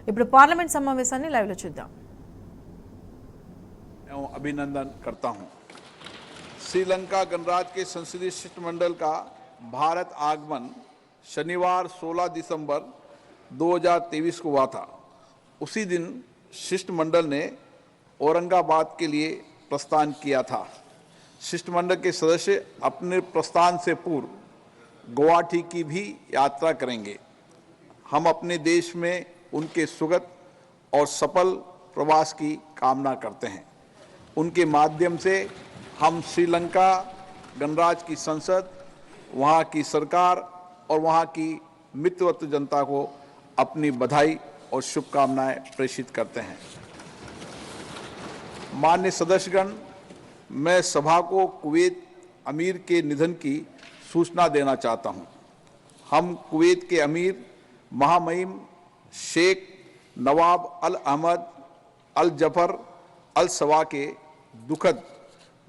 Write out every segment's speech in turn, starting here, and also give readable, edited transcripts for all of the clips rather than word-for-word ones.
ఇప్పుడు పార్లమెంట్ సమావేశాన్ని లైవ్ లో చూద్దాం. अभिनंदन करता हूं। श्रीलंका गणराज के संसदीय शिष्टमंडल का भारत आगमन शनिवार 16 दिसंबर 2023 को हुआ था। उसी दिन शिष्टमंडल ने औरंगाबाद के लिए प्रस्थान किया था। शिष्टमंडल के सदस्य अपने प्रस्थान से पूर्व गुवाहाटी की भी यात्रा करेंगे। हम अपने देश में उनके सुगत और सफल प्रवास की कामना करते हैं। उनके माध्यम से हम श्रीलंका गणराज्य की संसद, वहाँ की सरकार और वहाँ की मित्रवत जनता को अपनी बधाई और शुभकामनाएं प्रेषित करते हैं। माननीय सदस्यगण, मैं सभा को कुवैत अमीर के निधन की सूचना देना चाहता हूँ। हम कुवैत के अमीर महामहिम शेख नवाब अल अहमद अल जफर अल सवा के दुखद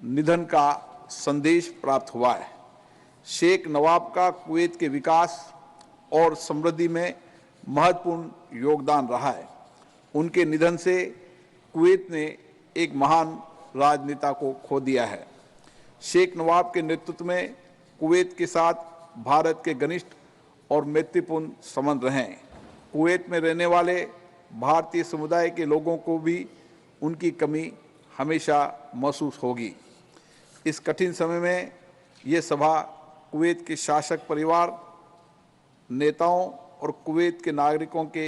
निधन का संदेश प्राप्त हुआ है। शेख नवाब का कुवैत के विकास और समृद्धि में महत्वपूर्ण योगदान रहा है। उनके निधन से कुवैत ने एक महान राजनेता को खो दिया है। शेख नवाब के नेतृत्व में कुवैत के साथ भारत के घनिष्ठ और मैत्रीपूर्ण संबंध रहे हैं। कुवैत में रहने वाले भारतीय समुदाय के लोगों को भी उनकी कमी हमेशा महसूस होगी। इस कठिन समय में ये सभा कुवैत के शासक परिवार, नेताओं और कुवैत के नागरिकों के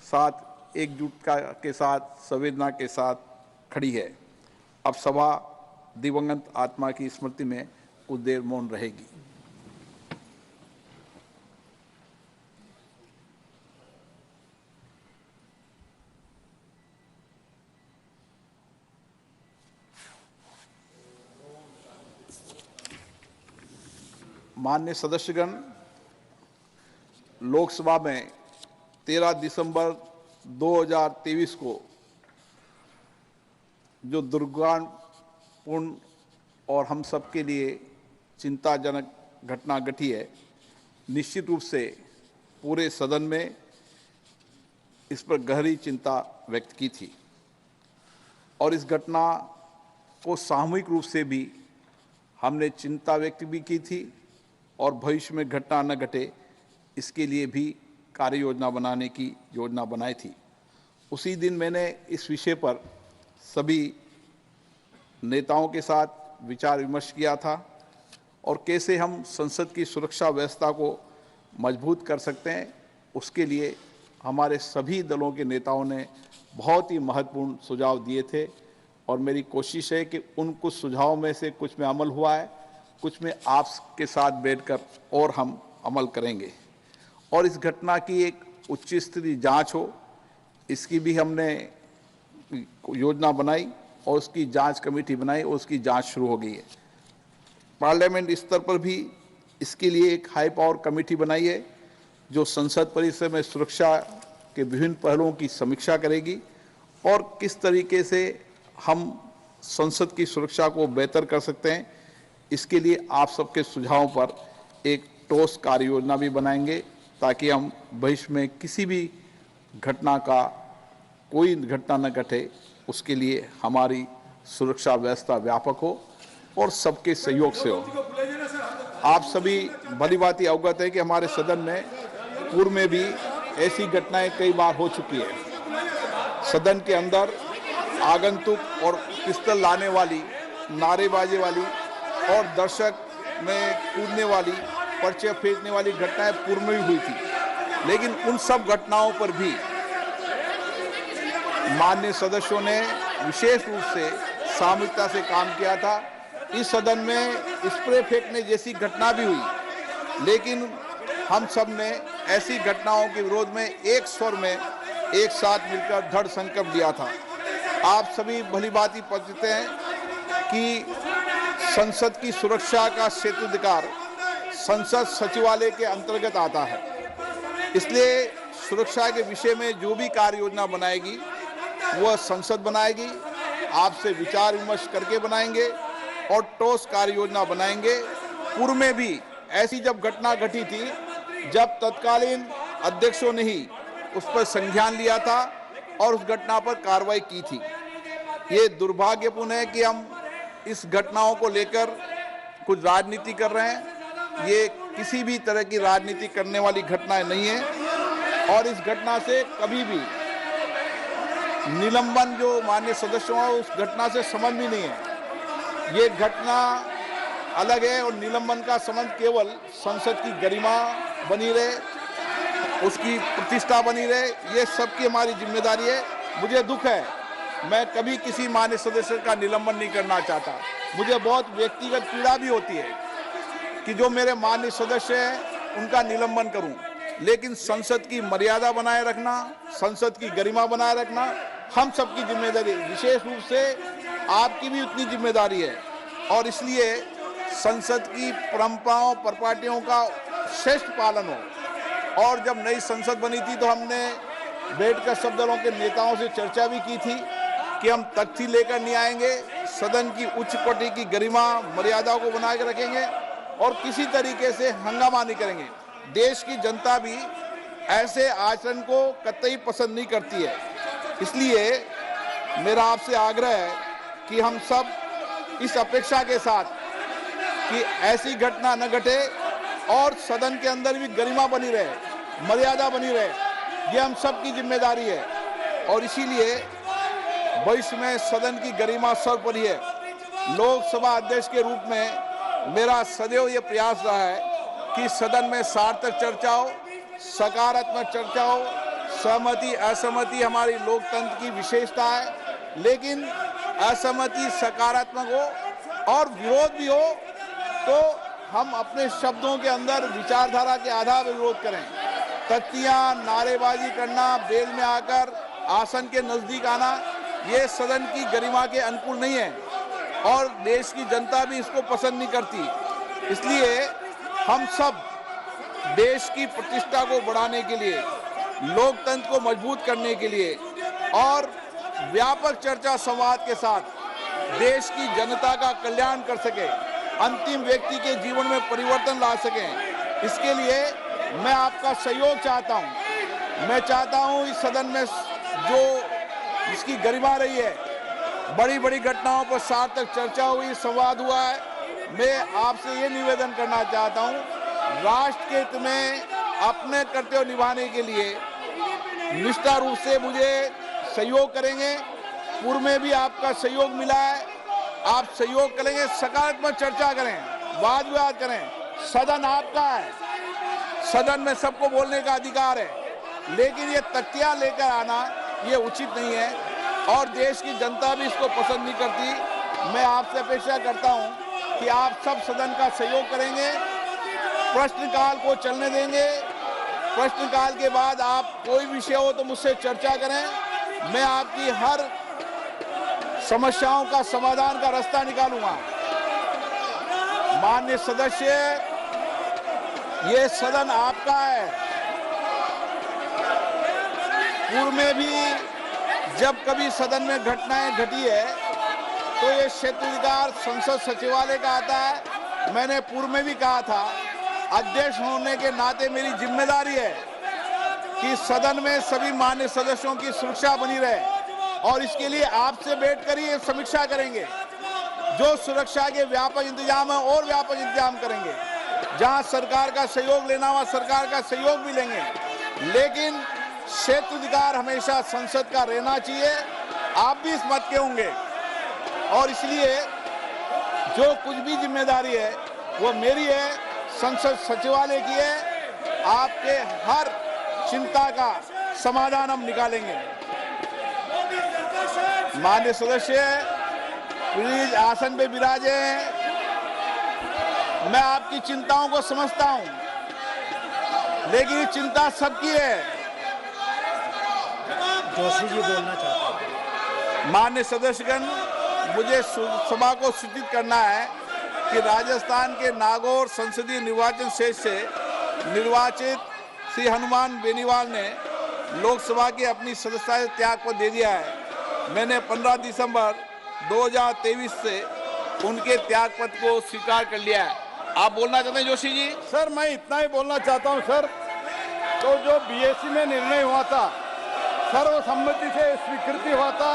साथ एकजुटता के साथ, संवेदना के साथ खड़ी है। अब सभा दिवंगत आत्मा की स्मृति में कुछ देर मौन रहेगी। माननीय सदस्यगण, लोकसभा में 13 दिसंबर 2023 को जो दुर्भाग्यपूर्ण और हम सब के लिए चिंताजनक घटना घटी है, निश्चित रूप से पूरे सदन में इस पर गहरी चिंता व्यक्त की थी और इस घटना को सामूहिक रूप से भी हमने चिंता व्यक्त भी की थी और भविष्य में घटना न घटे इसके लिए भी कार्य योजना बनाने की योजना बनाई थी। उसी दिन मैंने इस विषय पर सभी नेताओं के साथ विचार विमर्श किया था और कैसे हम संसद की सुरक्षा व्यवस्था को मजबूत कर सकते हैं, उसके लिए हमारे सभी दलों के नेताओं ने बहुत ही महत्वपूर्ण सुझाव दिए थे और मेरी कोशिश है कि उन कुछ सुझावों में से कुछ में अमल हुआ है, कुछ में आपके साथ बैठकर और हम अमल करेंगे और इस घटना की एक उच्च स्तरीय जांच हो, इसकी भी हमने योजना बनाई और उसकी जांच कमेटी बनाई और उसकी जांच शुरू हो गई है। पार्लियामेंट स्तर पर भी इसके लिए एक हाई पावर कमेटी बनाई है जो संसद परिसर में सुरक्षा के विभिन्न पहलुओं की समीक्षा करेगी और किस तरीके से हम संसद की सुरक्षा को बेहतर कर सकते हैं, इसके लिए आप सबके सुझावों पर एक ठोस कार्य योजना भी बनाएंगे ताकि हम भविष्य में किसी भी घटना का कोई घटना न घटे, उसके लिए हमारी सुरक्षा व्यवस्था व्यापक हो और सबके सहयोग से हो। आप सभी भली भांति अवगत है कि हमारे सदन में पूर्व में भी ऐसी घटनाएं कई बार हो चुकी है। सदन के अंदर आगंतुक और पिस्तौल लाने वाली, नारेबाजी वाली और दर्शक में कूदने वाली, पर्चे फेंकने वाली घटनाएं पूर्व में भी हुई थी, लेकिन उन सब घटनाओं पर भी माननीय सदस्यों ने विशेष रूप से सामूहिकता से काम किया था। इस सदन में स्प्रे फेंकने जैसी घटना भी हुई, लेकिन हम सब ने ऐसी घटनाओं के विरोध में एक स्वर में एक साथ मिलकर दृढ़ संकल्प लिया था। आप सभी भली भांति परिचित हैं कि संसद की सुरक्षा का क्षेत्राधिकार संसद सचिवालय के अंतर्गत आता है, इसलिए सुरक्षा के विषय में जो भी कार्य योजना बनाएगी वह संसद बनाएगी, आपसे विचार विमर्श करके बनाएंगे और ठोस कार्य योजना बनाएंगे। पूर्व में भी ऐसी जब घटना घटी थी, जब तत्कालीन अध्यक्षों ने ही उस पर संज्ञान लिया था और उस घटना पर कार्रवाई की थी। ये दुर्भाग्यपूर्ण है कि हम इस घटनाओं को लेकर कुछ राजनीति कर रहे हैं। ये किसी भी तरह की राजनीति करने वाली घटनाएं नहीं है और इस घटना से कभी भी निलंबन जो माननीय सदस्यों है उस घटना से संबंध भी नहीं है। ये घटना अलग है और निलंबन का संबंध केवल संसद की गरिमा बनी रहे, उसकी प्रतिष्ठा बनी रहे, ये सबकी हमारी जिम्मेदारी है। मुझे दुख है, मैं कभी किसी माननीय सदस्य का निलंबन नहीं करना चाहता। मुझे बहुत व्यक्तिगत पीड़ा भी होती है कि जो मेरे माननीय सदस्य हैं उनका निलंबन करूं, लेकिन संसद की मर्यादा बनाए रखना, संसद की गरिमा बनाए रखना हम सबकी जिम्मेदारी है। विशेष रूप से आपकी भी उतनी जिम्मेदारी है और इसलिए संसद की परंपराओं परिपाटियों का श्रेष्ठ पालन हो। और जब नई संसद बनी थी तो हमने बैठकर सब दलों के नेताओं से चर्चा भी की थी कि हम तख्ती लेकर नहीं आएंगे, सदन की उच्च कोटि की गरिमा मर्यादा को बना के रखेंगे और किसी तरीके से हंगामा नहीं करेंगे। देश की जनता भी ऐसे आचरण को कतई पसंद नहीं करती है। इसलिए मेरा आपसे आग्रह है कि हम सब इस अपेक्षा के साथ कि ऐसी घटना न घटे और सदन के अंदर भी गरिमा बनी रहे, मर्यादा बनी रहे, ये हम सब की जिम्मेदारी है। और इसीलिए भविष्य में सदन की गरिमा सर्वोपरि है। लोकसभा अध्यक्ष के रूप में मेरा सदैव ये प्रयास रहा है कि सदन में सार्थक चर्चा हो, सकारात्मक चर्चा हो। सहमति असहमति हमारी लोकतंत्र की विशेषता है, लेकिन असहमति सकारात्मक हो और विरोध भी हो तो हम अपने शब्दों के अंदर विचारधारा के आधार पर विरोध करें। तख्तियां, नारेबाजी करना, बेल में आकर आसन के नजदीक आना, ये सदन की गरिमा के अनुकूल नहीं है और देश की जनता भी इसको पसंद नहीं करती। इसलिए हम सब देश की प्रतिष्ठा को बढ़ाने के लिए, लोकतंत्र को मजबूत करने के लिए और व्यापक चर्चा संवाद के साथ देश की जनता का कल्याण कर सके, अंतिम व्यक्ति के जीवन में परिवर्तन ला सकें, इसके लिए मैं आपका सहयोग चाहता हूं। मैं चाहता हूं इस सदन में जो इसकी गरिमा रही है, बड़ी बड़ी घटनाओं पर सार्थक चर्चा हुई, संवाद हुआ है। मैं आपसे ये निवेदन करना चाहता हूं, राष्ट्र के हित में अपने कर्तव्य निभाने के लिए निष्ठा रूप से मुझे सहयोग करेंगे। पूर्व में भी आपका सहयोग मिला है, आप सहयोग करेंगे, सकारात्मक चर्चा करें, वाद विवाद करें। सदन आपका है, सदन में सबको बोलने का अधिकार है, लेकिन ये तख्तियां लेकर आना ये उचित नहीं है और देश की जनता भी इसको पसंद नहीं करती। मैं आपसे अपेक्षा करता हूं कि आप सब सदन का सहयोग करेंगे, प्रश्नकाल को चलने देंगे। प्रश्नकाल के बाद आप कोई विषय हो तो मुझसे चर्चा करें, मैं आपकी हर समस्याओं का समाधान का रास्ता निकालूंगा। माननीय सदस्य, ये सदन आपका है। पूर्व में भी जब कभी सदन में घटनाएं घटी है तो ये क्षेत्राधिकार संसद सचिवालय का आता है। मैंने पूर्व में भी कहा था, अध्यक्ष होने के नाते मेरी जिम्मेदारी है कि सदन में सभी माननीय सदस्यों की सुरक्षा बनी रहे और इसके लिए आपसे बैठकर ही समीक्षा करेंगे। जो सुरक्षा के व्यापक इंतजाम है और व्यापक इंतजाम करेंगे। जहां सरकार का सहयोग लेना हुआ सरकार का सहयोग भी लेंगे, लेकिन क्षेत्राधिकार हमेशा संसद का रहना चाहिए। आप भी इस मत के होंगे और इसलिए जो कुछ भी जिम्मेदारी है वो मेरी है, संसद सचिवालय की है। आपके हर चिंता का समाधान हम निकालेंगे। माननीय सदस्य प्लीज आसन पे विराजे। मैं आपकी चिंताओं को समझता हूं, लेकिन ये चिंता सबकी है। जोशी जी बोलना चाहते हैं। माननीय सदस्यगण, मुझे सभा को सूचित करना है कि राजस्थान के नागौर संसदीय निर्वाचन क्षेत्र से निर्वाचित श्री हनुमान बेनीवाल ने लोकसभा की अपनी सदस्यता से त्याग पत्र दे दिया है। मैंने 15 दिसंबर 2023 से उनके त्याग पत्र को स्वीकार कर लिया है। आप बोलना चाहते हैं जोशी जी? सर, मैं इतना ही बोलना चाहता हूं सर तो जो बीएससी में निर्णय हुआ था, सर्वसम्मति से स्वीकृति हुआ था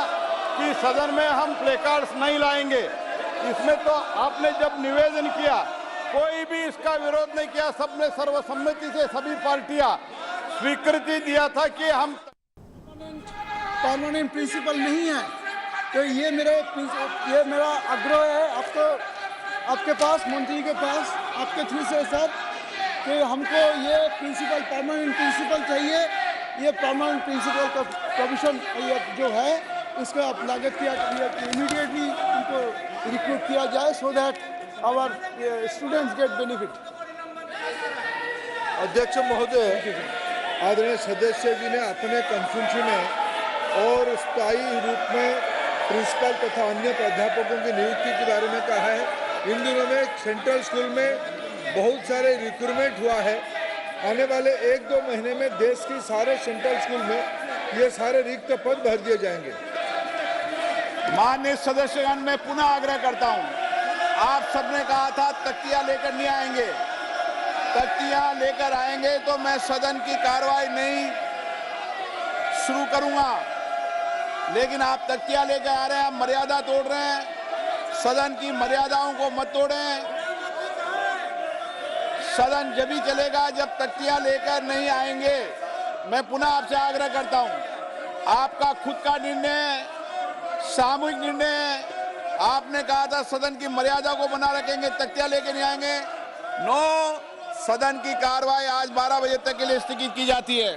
कि सदन में हम प्लेकार्ड्स नहीं लाएंगे। इसमें तो आपने जब निवेदन किया, कोई भी इसका विरोध नहीं किया, सबने सर्वसम्मति से सभी पार्टियां स्वीकृति दिया था कि हम परमानेंट प्रिंसिपल नहीं है। तो ये मेरा आग्रह है आपके पास, मंत्री के पास, आपके थ्रू से सर, कि हमको ये प्रिंसिपल, परमानेंट प्रिंसिपल चाहिए। ये परमानेंट प्रिंसिपल का प्रोविजन ये जो है, इसका आप लागत किया इमीडिएटली उनको रिक्रूट किया जाए, so that our students get benefit. अध्यक्ष महोदय, आदरणीय सदस्य जी ने अपने कंफ्यूजन में और स्थायी रूप में प्रिंसिपल तथा अन्य प्राध्यापकों की नियुक्ति के बारे में कहा है। इन दिनों में सेंट्रल स्कूल में बहुत सारे रिक्रूटमेंट हुआ है। आने वाले 1-2 महीने में देश के सारे सेंट्रल स्कूल में ये सारे रिक्त पद भर दिए जाएंगे। माननीय सदस्यगण, मैं पुनः आग्रह करता हूं, आप सबने कहा था तख्तियां लेकर नहीं आएंगे। तख्तियां लेकर आएंगे तो मैं सदन की कार्रवाई नहीं शुरू करूंगा, लेकिन आप तख्तियां लेकर आ रहे हैं, आप मर्यादा तोड़ रहे हैं। सदन की मर्यादाओं को मत तोड़ें। सदन जब भी चलेगा जब तख्तियां लेकर नहीं आएंगे। मैं पुनः आपसे आग्रह करता हूं, आपका खुद का निर्णय, सामूहिक निर्णय, आपने कहा था सदन की मर्यादा को बना रखेंगे, तख्तियां लेकर नहीं आएंगे। नो, सदन की कार्रवाई आज 12 बजे तक के लिए स्थगित की जाती है।